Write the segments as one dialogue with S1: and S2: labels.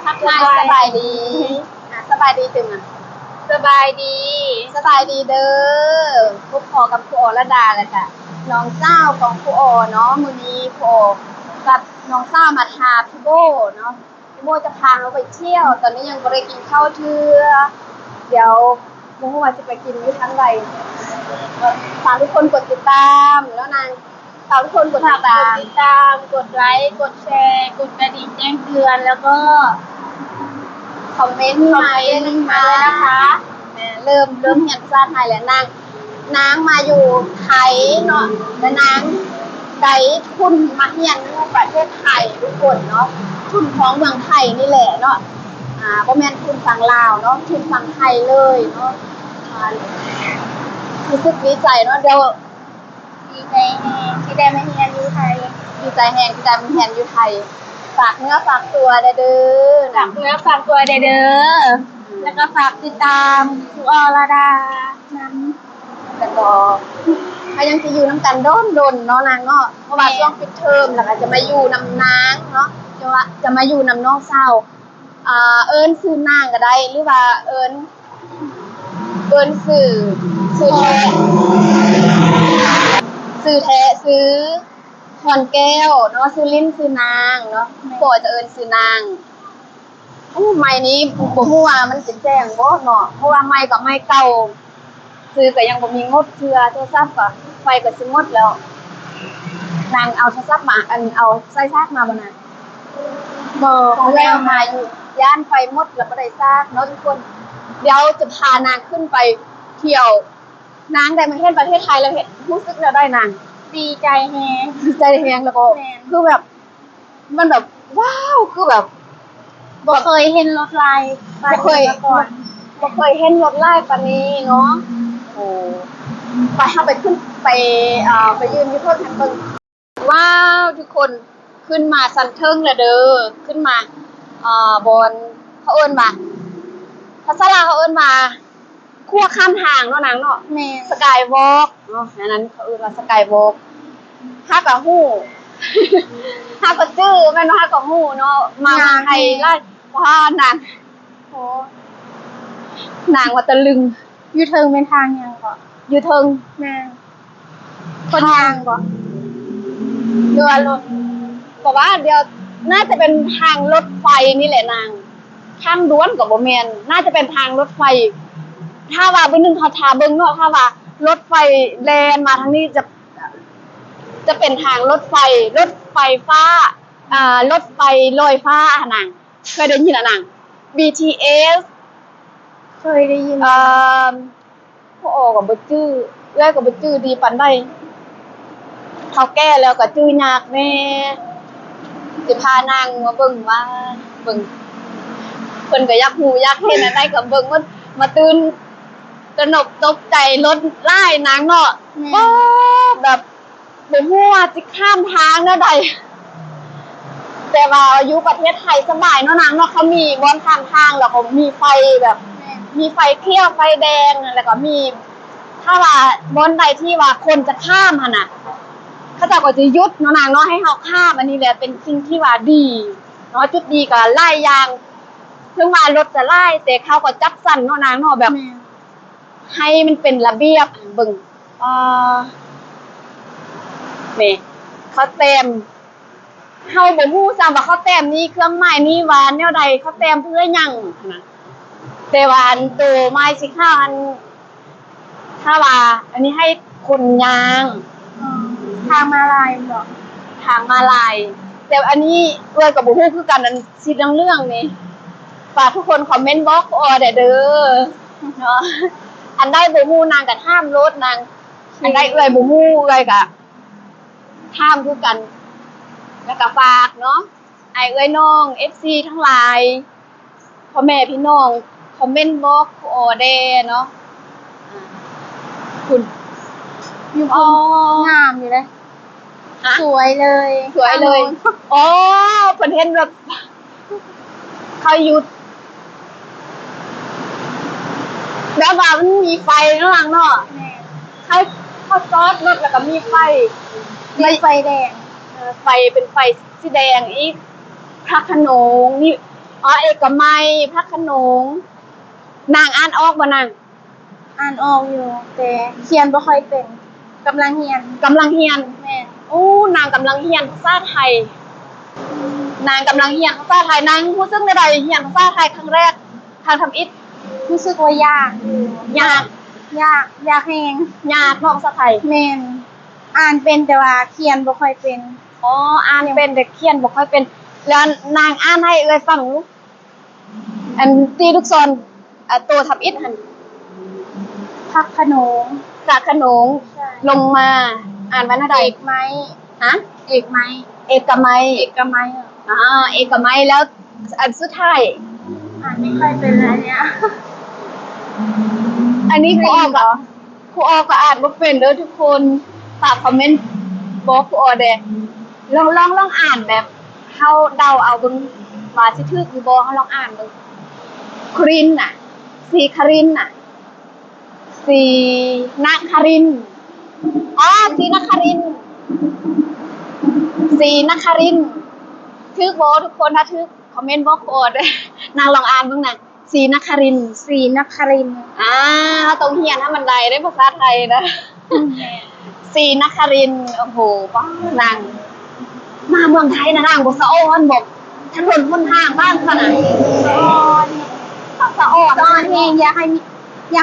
S1: ทักทายสบายดีสบายดีตึง
S2: สบายดี
S1: สบายดีเด้อครูพอกับครูโอระดาเลยค่ะน้องเจ้าของครูโอเนาะมื้อนี้ครูโอกับน้องเจ้ามาทาพี่โบเนาะพี่โบจะพาเราไปเที่ยวตอนนี้ยังบ่ได้กินข้าวเทื่อเดี๋ยวบ่ฮู้ว่าจะไปกินอยู่ทางใดฝากทุกคนกดติดตามแล้วนางฝากทุกคนกดติดตาม
S2: กดไลค์กดแชร์กดกระดิ่งแจ้งเตือนแล้วก็
S1: คอมเมนต์มาเยอะนะคะเริ่มเรียนภาษาไทยแล้วนางมาอยู่ไทยเนาะและนางได้ทุนมาเรียนอยู่ประเทศไทยทุกคนเนาะทุนของเมืองไทยนี่แหละเนาะบ่แม่นทุนฝั่งลาวเนาะทุนฝั่งไทยเลยเนาะรู้สึกดีใจเนาะเดี๋ยว
S2: ดีใจแฮงที่ได้มาเรียนอยู่ไทย
S1: ดีใจแฮงที่ได้มาเรียนอยู่ไทยฝากเนื้อฝากตัวเด้อ
S2: ฝากเนื้อฝากตัวเด้อแล้วก็ฝากติดตามครูอรดานั้น
S1: แล้วก็เขายังจะอยู่น้ำกันโดนเนาะนางเนาะเพราะว่าช่วงปิดเทอมแล้วก็จะมาอยู่นำนางเนาะจะมาอยู่นำน้องเศร้าเอิ้นซื้อนางก็ได้หรือว่าเอิ้นซื้อแท้ซื้อคอนแก้วเนาะซื้อลิ้นซื้อนางเนาะปอจะเอิ้นซื้อนางไม้นี้บ่ฮู้ว่ามันสิแจ้งบ่เนาะเพราะว่าไม้กับไม้เก่าซื้อก็ยังบ่มีงบเทื่อโทรศัพท์ก็ไฟก็สิหมดแล้วนางเอาโทรศัพท์มาเอาสายชาร์จมาบ่น่ะบ่ของแล้วมาอยู่ย่านไฟหมดแล้วบ่ได้ชาร์จเนาะทุกคนเดี๋ยวจะพานางขึ้นไปเที่ยวนางได้มาเห็นประเทศไทยแล้วเห็นรู้สึกแล้วได้นาง
S2: ดีใจแฮง
S1: ดีใจแฮงแล้วก็คือแบบมันแบบว้าวคือแบบ
S2: บ่เคยเห็นรถไฟ
S1: บ่เคย
S2: ก่อน
S1: บ่เคยเห็นรถไล่ปานนี้เนาะโอ้ไปเฮาไปขึ้นไปไปยืนอยู่เพิ่นให้เบิ่งว้าวทุกคนขึ้นมาสันเทิงแล้วเด้อขึ้นมาบนเขาเอิ้นว่าภาษาลาวเขาเอิ้นว่าคั่วข้ามทางเนาะนางเนาะ
S2: แม่
S1: สกายวอล์กเนาะอันนั้นเขาเอิ้นว่าสกายวอล์กฮักก็ฮู้ฮักก็จื้อแม่นว่าฮักก็ฮู้เนาะมาไทยแล้วว่านางโอ้นางว่าตะลึง
S2: อยู่เทิงเป็นทางยังบ่
S1: อยู่เทิง
S2: แม่คนยางบ่
S1: เรือรถบอกว่าเดี๋ยวน่าจะเป็นทางรถไฟนี่แหละนางทางด่วนกับบ่แม่นน่าจะเป็นทางรถไฟถ้าว่าเบิ่งนึงเขาทาเบิ่งเนาะถ้าว่ารถไฟแล่นมาทางนี้จะเป็นทางรถไฟฟ้ารถไฟลอยฟ้านางเคยได้ยินอ่ะนาง BTS
S2: เคยได้ยิน
S1: พวกกับบ่จื้อเอื้อยกับบ่จื้อดีปานใดเฒ่าแก่แล้วก็จื้อยากแน่สิพานางมาเบิ่งว่าเบิ่งเพิ่นก็อยากฮู้อยากเห็นอันใดก็เบิ่งมาตื่นตระหนกตกใจรถไล่นางเนาะแบบบ่ฮู้ว่าสิข้ามทางแนวใดแต่ว่าอยู่ประเทศไทยสบายเนาะนางเนาะเขามีบอนข้ามทางแล้วก็มีไฟแบบมีไฟเขียวไฟแดงแล้วก็มีถ้าว่าบอนใดที่ว่าคนจะข้ามหั่นน่ะเขาเจ้าก็จะหยุดเนาะนางเนาะให้เฮาข้ามอันนี้แหละเป็นสิ่งที่ว่าดีเนาะจุดดีก็ไล่ยางถึงว่ารถจะไล่แต่เขาก็จับสั่นเนาะนางเนาะแบบให้มันเป็นระเบียบเบิ่งนี่เขาเต็มเฮาบ่ฮู้ซ้ำว่าเขาแต้มนี้เครื่องหมายนี้ว่าแนวใดเขาแต้มเพื่อหยังนะแต่ว่าอันตัวไม้สีขาวอันถ้าว่าอันนี้ให้คนยาง
S2: ทางมาลายบ่
S1: ทางมาลายแต่อันนี้เอื้อยก็บ่ฮู้คือกันอันสีเหลืองๆนี่ฝากทุกคนคอมเมนต์บอกเด้อเนาะอันใดบ่ฮู้นางก็ห้ามรถนางอันใดเอื้อยบ่ฮู้เอื้อยก็ห้ามคือกันแล้วก็ฝากเนาะไอ้เอ้ยน้อง FC ทั้งหลายพ่อแม่พี่น้องคอมเมนต์บอกเด้เนาะคุณ
S2: อยู่งามอยู่เลยสวยเลย
S1: อ๋อเพิ่นเห็นแบบเขาหยุดแบบว่ามันมีไฟข้างหลังเนาะเขาจอดรถแล้วก็มีไฟ
S2: แดง
S1: ไฟเป็นไฟสีแดงอีกพระโขนงนี่ อ๋อเอกมัยพระโขนงนางอ่านออกบ่นาง
S2: อ่านออกอยู่แต่เขียนบ่ค่อยเป็นกำลังเรียน
S1: กำลังเฮียน
S2: แม่น
S1: โอ้นางกำลังเฮียนภาษาไทย นางกำลังเฮียนภาษาไทยนางรู้สึกใดเฮียนภาษาไทยครั้งแรกทางทำอิฐ
S2: รู้สึกว่ายากอยู่
S1: ยาก
S2: ยากแฮง
S1: ยากเนาะภาษาไทย
S2: แม่นอ่านเป็นแต่ว่าเขียนบ่ค่อยเป็น
S1: อ๋ออ่านเป็นแต่เขียนบ่ค่อยเป็นแล้วนางอ่านให้เอ้ยฟังรู้อันตีลูกศรตัวทำอิฐหั่น
S2: พักขนง
S1: จากขนง
S2: ใช่
S1: ลงมาอ่านว่าหน้าใด
S2: เอกไม้
S1: ฮะ
S2: เอกไม้
S1: เอกมัย
S2: เอกไม้อะ
S1: เอกมัยแล้วอันสุดท้าย
S2: อ่านไม่ค่อยเป็นแล้วเนี่ย
S1: อันนี้ครูออกเหรอครูออกก็อ่านบ่เป็นเด้อทุกคนฝากคอมเมนต์บอกครูออแดลองอ่านแบบเฮาเดาเอาเบิ่งว่าสิถูกหรือบ่เฮาลองอ่านเบิ่งครินน่ะสีครินน่ะสีนครินทร์สีนครินทร์สีนครินทร์ถูกบ่ทุกคนถ้าถูกคอมเมนต์บอกครูออเด้อนางลองอ่านเบิ่งน่ะสีนครินทร์
S2: ศรีนครินทร์
S1: ต้องเฮียนให้มันได้ได้ภาษาไทยนะสีนครินทร์โอ้โหป้านางมาเมืองไทยนะนางบอกสะอ้อนบอกถนนบนทางบ้านขนาดสะอ้อน
S2: ตอนเองอยาก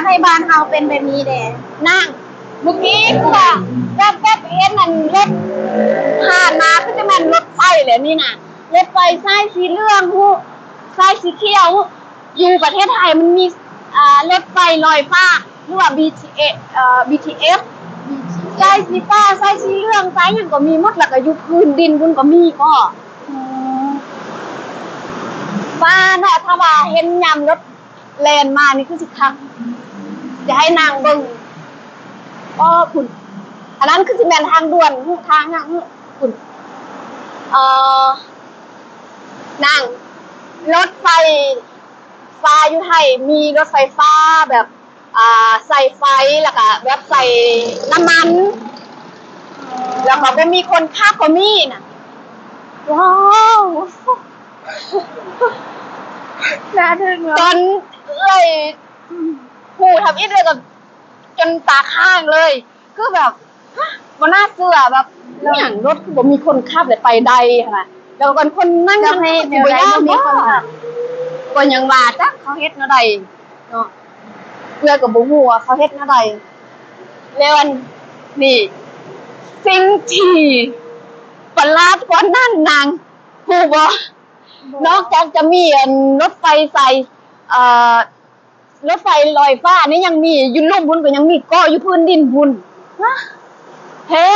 S2: ให้บ้านเฮาเป็นแบบนี้แหละ
S1: นางเมื่อกี้คือว่าแวบๆเห็นนั่นรถผ่านมาคือจะแม่นรถไฟเลยนี่น่ะรถไฟสายสีเหลืองฮู้สายสีเขียวอยู่ประเทศไทยมันมีรถไฟลอยฟ้าหรือว่า BTS สายสีฟ้าสายสีเหลืองสายหยังก็มีหมดแล้วก็อยู่พื้นดินพุ่นก็มีก็ ฟ้าเนาะถ้าว่าเห็นยามรถแล่นมานี่คือสิคักจะให้นางเบิ่งคุณอันนั้นคือสิแม่นทางด่วนทางหยังคุณนางรถไฟฟ้าอยู่ไทยมีรถไฟฟ้าแบบใส่ไฟแล้วก็แบบใส่น้ำมัน แล้วก็บ่มีคนขับก็มีน่ะว้าว
S2: น่าทึ่ง
S1: ต
S2: เนาะ
S1: อนผู้ทำอิฐเลยกับจนตาข้างเลยคือแบบมันน่าเชื่อแบบอย่างรถคือบ่มีคนขับเลยไปใดค่ะแล้วก่อนคนนั่ง
S2: จะให้เดี๋ยวได้บ่มีคนขับ
S1: ก็ยังว่าจ้ะเขาเฮ็ดแนวใดเนาะเพื่อกับบ่ฮู้ว่าเขาเฮ็ดแนวใดแล้วอันนี่สิ่งที่ประหลาดกว่านั้นนางฮู้บ่นอกจากจะมีรถไฟใส่รถไฟลอยฟ้านี่ยังมีอยู่ลุ่มพุ่นก็ยังมีเกาะอยู่พื้นดินพุ่นแท้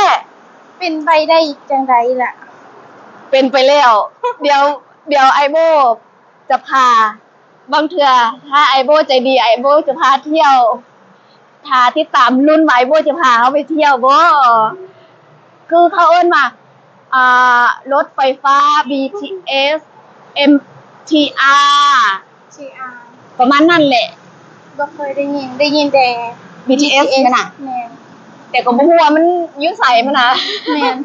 S2: เป็นไปได้จังไดล่ะ
S1: เป็นไปแล้ว เดี๋ยวไอโบจะพาบางเทื่อถ้าไอโบใจดีไอโบจะพาเที่ยวพาที่ตามรุ่นไอโบจะพาเขาไปเที่ยวบ่คือเขาเอิ้นมารถไฟฟ้า BTS MTR
S2: TR
S1: ประมาณนั้นแหละ
S2: บ่เคยได้ยินแต่
S1: BTS นั่นน่ะ
S2: แม่น
S1: แต่ก็บ่ฮู้ว่ามันอยู่ไสมันน่ะ
S2: แม่น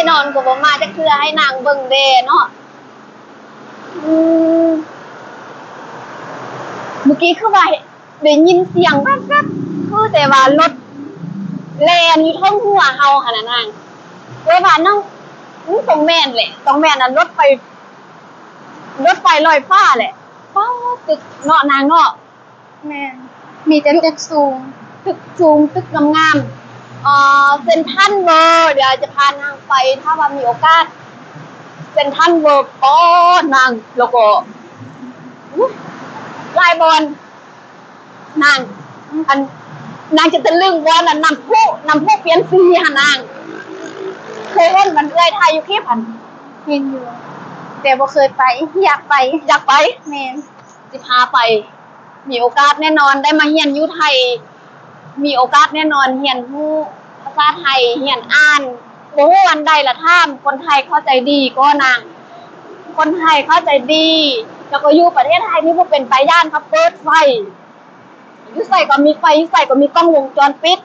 S1: นอนก็บ่มาจักเทื่อให้นางเบิ่งเด้เนาะเมื่อกี้คือว่าได้ยินเสียงแว่บๆคือแต่ว่ารถแล่นอยู่ท้องหัวเฮาหั่นน่ะนางเลยว่าน้องต้องแม่นแหละต้องแม่นน่ะรถไฟลอยฟ้าแหละฟ้าตึกเนาะนางเนาะ
S2: แม่นมีแต่ตึกสูง
S1: ตึกสูงตึกงามๆเซ็นทรัลเวิลด์เดี๋ยวจะพานางไปถ้าว่ามีโอกาสเซ็นทรัลเวิลด์นางแล้วก็ลายบอลนางนางจะตะลึงบอลน่ะนำผู้เปลี่ยนสีค่ะนางเคยเล่นมันเอ้ยไทยอยู่คลิปหัน
S2: เห็นอยู่ แต่บ่เคยไป อยากไป
S1: อยากไป
S2: แม่น
S1: สิพาไป มีโอกาสแน่นอนได้มาเรียนอยู่ไทย มีโอกาสแน่นอนเรียนรู้ภาษาไทยเรียนอ่านบ่ฮู้วันใดละท่ามคนไทยเข้าใจดีก็นางคนไทยเข้าใจดี แล้วก็อยู่ประเทศไทยนี่บ่เป็นไปย่านเขาเปิดไฟอยู่ใส่ก็มีไฟอยู่ใส่ก็มีกล้องวงจรปิด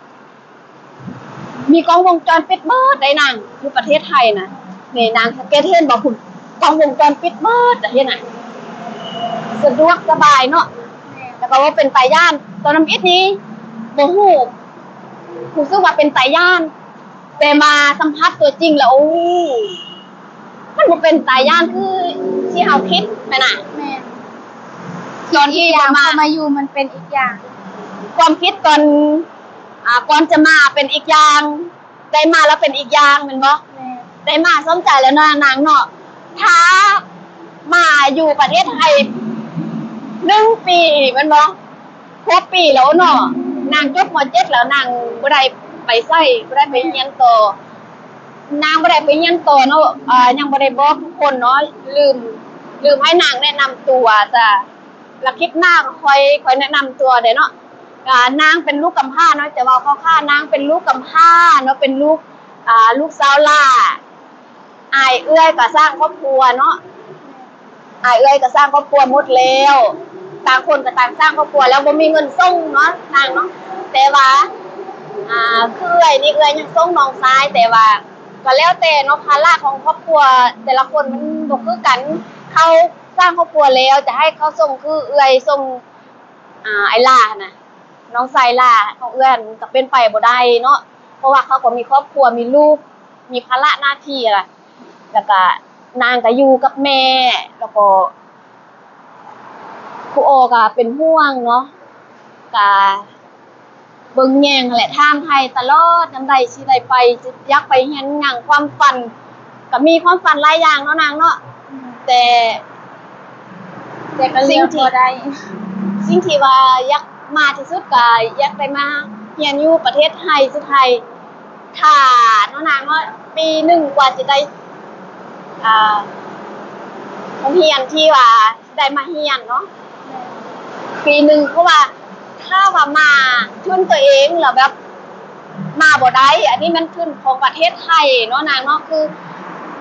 S1: มีกล้องวงจรปิดเบิดได้นางอยู่ประเทศไทยนะนี่นางสเก็ตเห็นบ่คุณ กล้องวงจรปิดเบิดเฮ็ดน่ะสะดวกสบายเนาะแล้วก็ว่าเป็นตาย่านตอนน้ำอิดนี้บ่ฮู้รู้สึกว่าเป็นตาย่านแต่มาสัมผัสตัวจริงแล้วโอ้มันบ่เป็นตาย่านคือที่เฮาคิดแม่น่ะ
S2: แม่
S1: ตอนที่
S2: อย่าง
S1: มา
S2: พอมาอยู่มันเป็นอีกอย่าง
S1: ความคิดก่อนจะมาเป็นอีกอย่างได้มาแล้วเป็นอีกอย่างแม่นบ่
S2: แม่
S1: ได้มาสมใจแล้วนะนางเนาะถ้ามาอยู่ประเทศไทย1 ปีแมันบ่ครบปีแล้วเนาะนางจบม.7แล้วนางบ่ได้ไปไสบ่ได้ไปเรียนต่อนางบ่ได้ไปเรียนต่อเนาะยังบ่ได้บอกทุกคนเนาะลืมให้นางแนะนำตัวจ้ะแล้วคลิปหน้าก็ค่อยแนะนำตัวเด้เนาะนางเป็นลูกกำพร้าเนาะจะว่าเขาฆ่านางเป็นลูกกำพร้าเนาะเป็นลูกสาวล่าอายเอื้อยก็สร้างครอบครัวเนาะอายเอื้อยก็สร้างครอบครัวหมดแล้วต่างคนก็ต่างสร้างครอบครัวแล้วบ่มีเงินส่งเนาะนางเนาะแต่ว่าคือเอื้อยนี่เอื้อยยังส่งน้องชายแต่ว่าก็แล้วแต่เนาะภาระของครอบครัวแต่ละคนมันบ่คือกันเขาสร้างครอบครัวแล้วจะให้เขาส่งคือเอื้อยส่งไอ้ล่าน่ะน้องชายล่าของเอื้อนก็เป็นไปบ่ได้เนาะเพราะว่าเขาก็มีครอบครัวมีลูกมีภาระหน้าที่อะไรแล้วก็นางก็อยู่กับแม่แล้วก็ครูโอก็เป็นห่วงเนาะก็เบิ่งแยงแหละถามไทยตลอดจำได้สิได้ไปสิอยากไปเรียนหยังความฝันก็มีความฝันหลายอย่างเนาะนางเนาะแต่
S2: ก็เลือกบ่ได้
S1: สิ่งที่ว่าอยากมาที่สุดก็อยากได้มาเรียนอยู่ประเทศไทยสุดไทยถ้าเนาะนางเนาะปีหนึ่งกว่าจะได้เรียนที่ว่าได้มาเรียนเนาะปีหนึ่งเพราะว่าถ้าว่ามาทุนตัวเองแล้วแบบมาบ่ได้อันนี้มันทุนของประเทศไทยเนาะนางเนาะ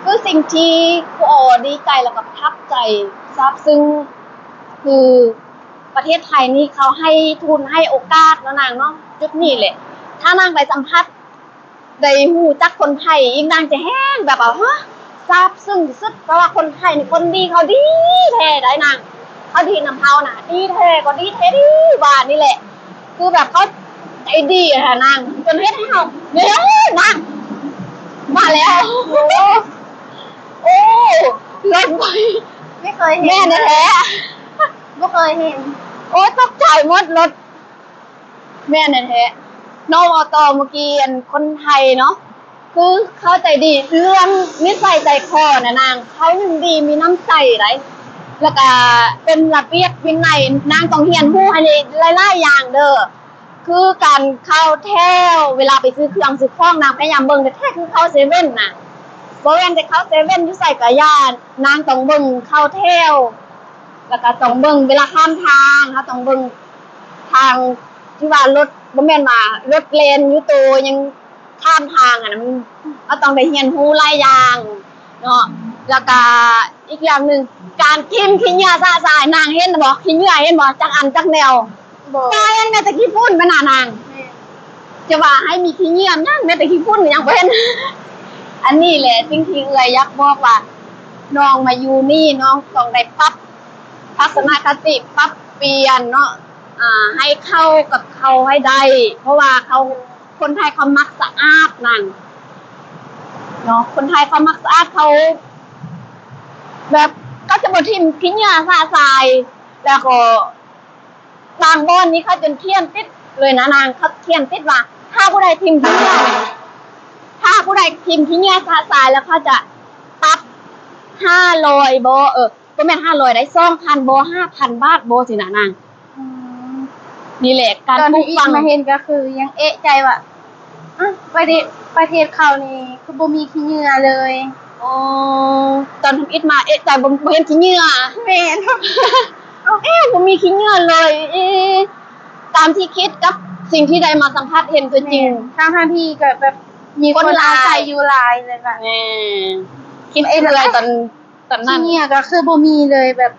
S1: คือสิ่งที่ครูโอดีใจแล้วก็ประทับใจซาบซึ้งคือประเทศไทยนี่เขาให้ทุนให้โอกาสเนาะนางเนาะจุดนี้แหละถ้านางไปสัมผัสได้ฮู้จักคนไทยยิ่งนางจะแห้งแบบว่าฮะซาบซึ้งที่สุดเพราะว่าคนไทยนี่คนดีเขาดีแท้ได้นางเขาดีนำเฮาน่ะดีแท้ก็ดีแท้ดีว่านี่แหละคือแบบเขาใจดีอะค่ะนางจนเฮ็ดให้เฮาเนี่ยนางมาแล้วโอ้รถไป
S2: ไม่เคยเห็น
S1: แม่แท้
S2: บ่เคยเห็น
S1: โอ้ตกใจหมดรถแม่แท้น้องอตเมื่อกี้คนไทยเนาะคือเขาใจดีเรื่องนิสัยใจคอนะนางเขายังดีมีน้ำใจไรแล้วก็เป็นระเบียบวินัยนางต้องเรียนรู้ให้หลายๆอย่างเด้อคือการเข้าแถวเวลาไปซื้อเครื่องซื้อของนางพยายามเบิ่งแต่แท้คือเข้าเซเว่นน่ะบ่แม่นแต่เข้าเซเว่นอยู่ใส่กะยานนางต้องเบิ่งเข้าแถวแล้วก็ต้องเบิ่งเวลาข้ามทางเฮาต้องเบิ่งทางที่ว่ารถบ่แม่นว่ารถเลนอยู่โตยังข้ามทางอ่ะมันเอาต้องได้เรียนรู้หลายอย่างเนาะแล้วก็อีกอย่างหนึงการกินขี้เหงื่อซะสายนางเห็นบ่ขี้เหงื่อเห็นบ่จักอันจักแนว
S2: บ่
S1: ตายอันแม่แต่ขี้ฝุ่นมันน่ะนางจะว่าให้มีขี้เหงื่อยังแม่แต่ขี้ฝุ่นก็ยังเป็น อันนี้แหละสิ่งที่เอื้อยอยากบอกว่าน้องมาอยู่นี่น้องต้องได้ปรับทัศนคติปรับเปลี่ยนเนาะให้เข้ากับเขาให้ได้เพราะว่าเขาคนไทยเขามักสะอาดนั่นเนาะคนไทยเขามักสะอาดเขาแบบก็จะบ่ทิ่มขี้เหงื่อสาสายแล้วก็บางบ้านนี้เขาจนเขียนติดเลยนะนางเขาเขียนติดว่าถ้าผู้ใดทิ่มขี้เหงื่อถ้าผู้ใดทิ่มขี้เหงื่อสาสายแล้วเขาจะปรับ500บ่บ่แม่น500ได้2,000บ่5,000 บาทบ่สินะนาง นี่แหละการ
S2: ตอน
S1: ปลู
S2: ที่
S1: ก
S2: อี
S1: ฝั
S2: ก
S1: ง
S2: มาเห็นก็คือยังเอะใจว่าประเทศเขานี่คือบ่มีขี้เหงื่อเลย
S1: อ๋อตอนทำอิฐมาใจบ่เห็นขี้เหงื่อ
S2: แม่น
S1: บ่มีขี้เหงื่อเลย ตามที่คิดกับสิ่งที่ได้มาสัมผัสเห็นตัวจริง
S2: ทั้งที่ก็แบบมีคน
S1: คนหลาย
S2: อาศัยอยู่หลายเลยค่ะ
S1: แหม่คิดเลยตอนนั้
S2: ที่
S1: น
S2: เนี่ยก็คือบ่มีเลยแบบ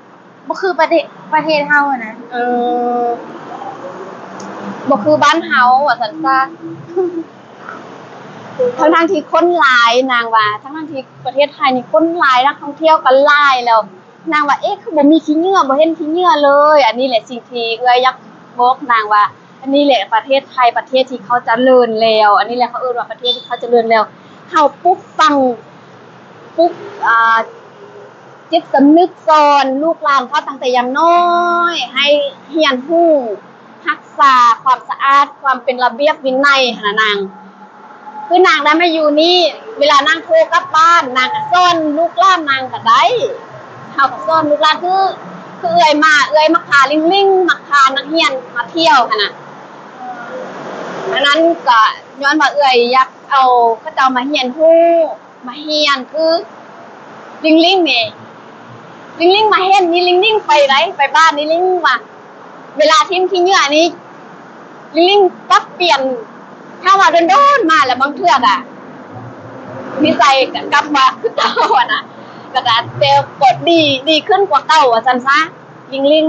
S2: บ่คือประเทศเฮาอะนะ
S1: บ่คือบ้านเฮาว่าซั่นซะ ทั้งที่คนหลายนางว่าทั้งที่ประเทศไทยนี่คนหลายนักท่องเที่ยวกันหลายแล้วนางว่าเอ๊ะคือบ่มีขี้เหงื่อบ่เห็นขี้เหงื่อเลยอันนี้แหละสิ่งที่เอื้อยอยากบอกนางว่า อันนี้แหละประเทศไทยประเทศที่เขาเจริญแล้วอันนี้แหละเขาเอิ้นว่าประเทศที่เขาเจริญแล้วเฮาปุ๊บฟังปุ๊บจิตสำนึกสอนลูกหลานเขาตั้งแต่ยังน้อยให้เรียนรู้รักษาความสะอาดความเป็นระเบียบวินัยหั่นน่ะนางคือนางได้มาอยู่นี่เวลานางโทรกลับบ้านนางก็สอนลูกหลานนางก็ได้เฮาก็สอนลูกหลานคือเอื้อยมาพาลิงๆมาพานักเรียนมาเที่ยวหั่นน่ะอันนั้นก็ย้อนว่าเอื้อยอยากเอาเขาเจ้ามาเรียนรู้มาเรียนคือลิงๆนี่ลิงๆมาเห็นนี่ลิงๆไปไหนไปบ้านนี่ลิงมาเวลาทิ้งขี้เหงื่อนี่ลิงๆปั๊บเปลี่ยนถ้าว่าโดนๆมาแล้วบางเทื่ออ่ะนิสัยกลับมาคือเก่าอ่ะนะก็จะเตลกดดีขึ้นกว่าเก่าอ่ะซั่นซะลิง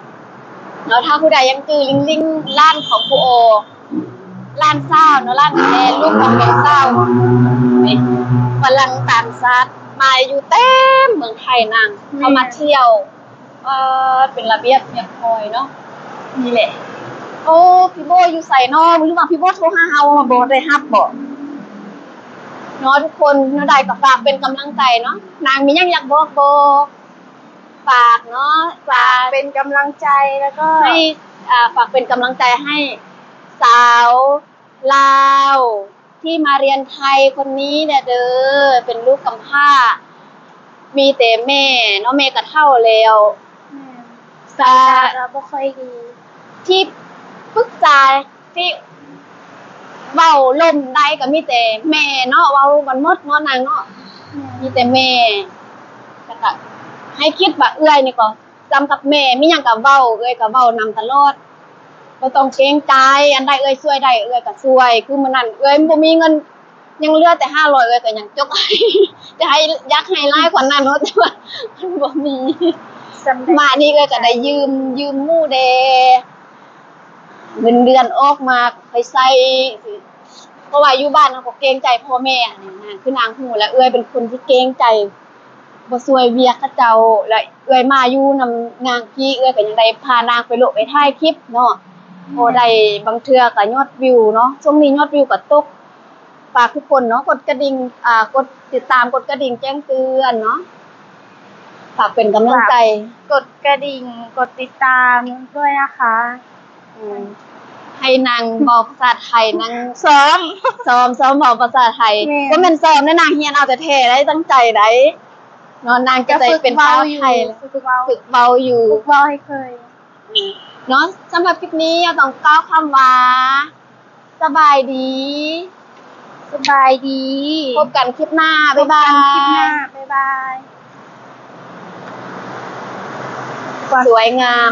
S1: ๆแล้วถ้าผู้ใดยังจื้อลิงๆร้านของครูโอร้านซ่าวเนาะร้านแม่ลูกของแม่ซ่าวนี่ฝรั่งต่างชาติมาอยู่เต็มเมืองไทยนางเขามาเที่ยวเป็นระเบียบเรียบร้อยเนาะนี่แหละโอ้พี่โบอยู่ใส่นอหรือว่าพี่โบโทรหาเฮามาบ่ได้รับบ่เนาะทุกคนเนาะได้ก็ฝากเป็นกำลังใจเนาะนางมีหยังอยากบอกบ่ฝากเนาะฝาก
S2: เป็นกำลังใจแล้วก็
S1: ให้ฝากเป็นกำลังใจให้สาวลาวที่มาเรียนไทยคนนี้เนี่ยเด้อเป็นลูกกำพร้ามีแต่แม่เนาะแม่ก็เฒ่าแล้วสา
S2: เราบ่ค่อยดี
S1: ที่ปรึกษาที่เว้าล่มได้ก็มีแต่แม่เนาะเว้ากันหมดเนาะนางเนาะมีแต่แม่แล้วก็ให้คิดว่าเอื้อยนี่ก็จำกับแม่มีหยังก็เว้าเอื้อยก็เว้านำตลอดบ่ต้องเกรงใจอันใดเอื้อยช่วยได้เอื้อยก็ช่วยคือมื้อนั้นเอื้อยบ่มีเงินยังเหลือแต่500เอื้อยก็ยังจกให้ จะให้อยากให้หลายกว่านั้นเนาะแต่ว่ามันบ่มี
S2: สำเร็จ
S1: มานี่เอื้อยก็ได้ยืมหมู่แดเงินเดือนออกมาไปใช้เพราะว่าอยู่บ้านเราก็เกรงใจพ่อแม่นี่นะคือนางฮู้แล้วเอื้อยเป็นคนที่เกรงใจบ่ช่วยเวียกเขาเจ้าแล้วเอื้อยมาอยู่นำนางพี่เอื้อยก็ยังได้พานางไปโลกไปถ่ายคลิปเนาะพอได้บางเทื่อก็ยอดวิวเนาะช่วงนี้ยอดวิวก็ตกฝากทุกคนเนาะกดกระดิ่งกดติดตามกดกระดิ่งแจ้งเตือนเนาะฝากเป็นกำลังใจ
S2: กดกระดิ่งกดติดตามด้วยนะคะ
S1: ให้นางบอกภาษาไทยนาง
S2: ซ้อม
S1: ซ้อมบอกภาษาไทย
S2: แม่
S1: ก็แม่นซ้อมได้นางเฮียนเอาแต่แท้ได้ตั้งใจได้เนาะนางจะได้เป็นชาวไทย
S2: ฝึกเว้า
S1: ฝึกเบาอยู่
S2: ฝึกเว้าให้เคย
S1: เนาะสำหรับคลิปนี้เราต้องกล่าวคำว่าสบายดี
S2: สบายดี
S1: พบกันคลิปหน้าบ๊ายบา
S2: พบกันคลิปห
S1: ย
S2: น้าบ๊ายบาย
S1: สวยงาม